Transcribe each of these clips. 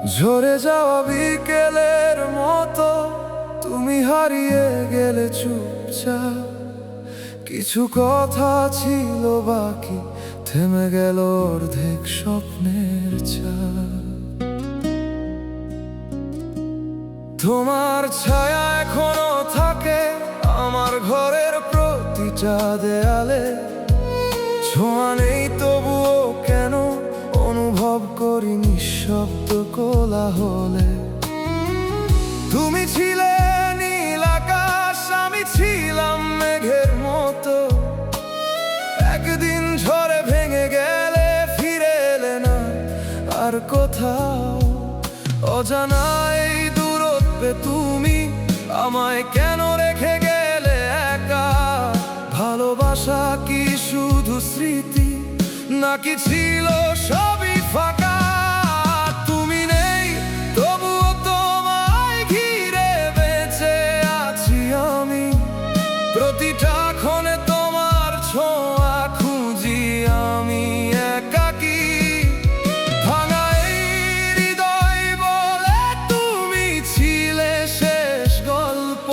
ঝরে যাওয়া বিকেলের মতো তুমি হারিয়ে গেলে চুপচাপ। কিছু কথা ছিল বাকি, থেমে গেল অর্ধেক স্বপ্নের ছাপ। তোমার ছায়া এখনো থাকে আমার ঘরের প্রতিটা দেয়ালে। ছোঁয়া নেই তবুও কেন অনুভব করি নিঃশব্দ কোলাহলে। তুমি ছিলে নীল আকাশ, আমি ছিলাম মেঘের মতো। একদিন ঝড়ে ভেঙে গেলে ফিরে এলে না আর কোথাও। অজানা এই দূরত্বে তুমি আমায় কেন রেখে গেলে একা? ভালোবাসা কি শুধু স্মৃতি, নাকি ছিল সবই ফাঁকা? তুমি নেই তবুও তোমায় ঘিরে বেঁচে আছি আমি। প্রতিটা ক্ষণে তোমার ছোঁয়া খুঁজি আমি একাকী। ভাঙা এই হৃদয় বলে তুমি ছিলে শেষ গল্প।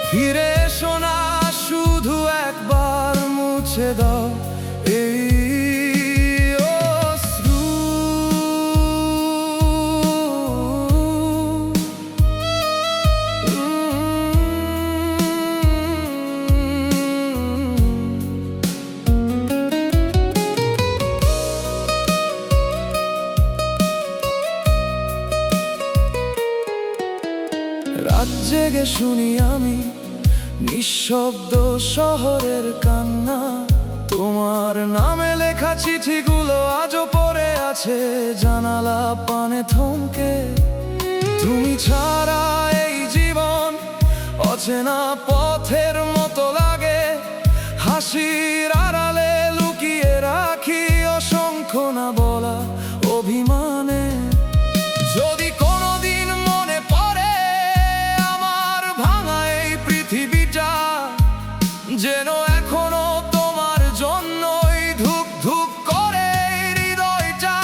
ফিরে এসো না, শুধু একবার মুছে দাও এই অশ্রু। রাত জেগে শুনি আমি নিঃশব্দ শহরের কান্না। তোমার নামে লেখা চিঠিগুলো আজও পড়ে আছে জানালা পানে থমকে। তুমি ছাড়া এই জীবন অচেনা পথের মতো লাগে। হাসির আড়ালে লুকিয়ে রাখি অসংখ্য না বলা অভিমানে। যদি কোনোদিন মনে পড়ে আমার ভাঙা এই পৃথিবীটা, যেন এখনো তোমার জন্যই ধুক ধুক করে হৃদয়টা।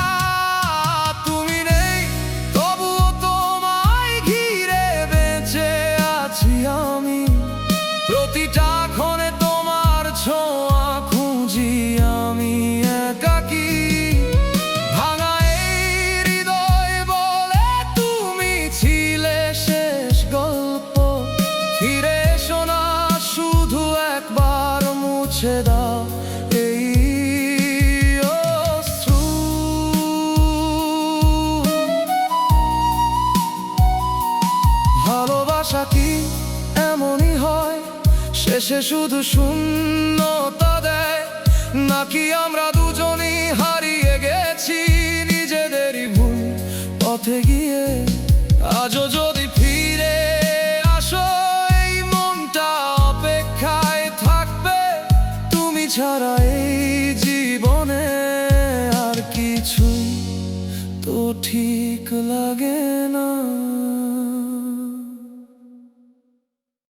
তুমি নেই তবুও তোমায় ঘিরে বেঁচে আছি আমি। প্রতিটা ক্ষণে তোমার ছোঁয়া খুঁজি আমি একাকী। ভাঙা এই হৃদয় বলে তুমি ছিলে শেষ গল্প। ফিরে এসো না, শুধু একবার মুছে দাও এই অশ্রু। ভালোবাসা কি এমনই হয়, শেষে শুধু শূন্যতা দেয়? নাকি আমরা দুজনই হারিয়ে গেছি নিজেদেরই ভুল পথে গিয়ে? আজও যদি ফিরে আসো এই মনটা অপেক্ষায় থাকবে। তুমি ছাড়া এই জীবনে আর কিছুই তো ঠিক লাগে না।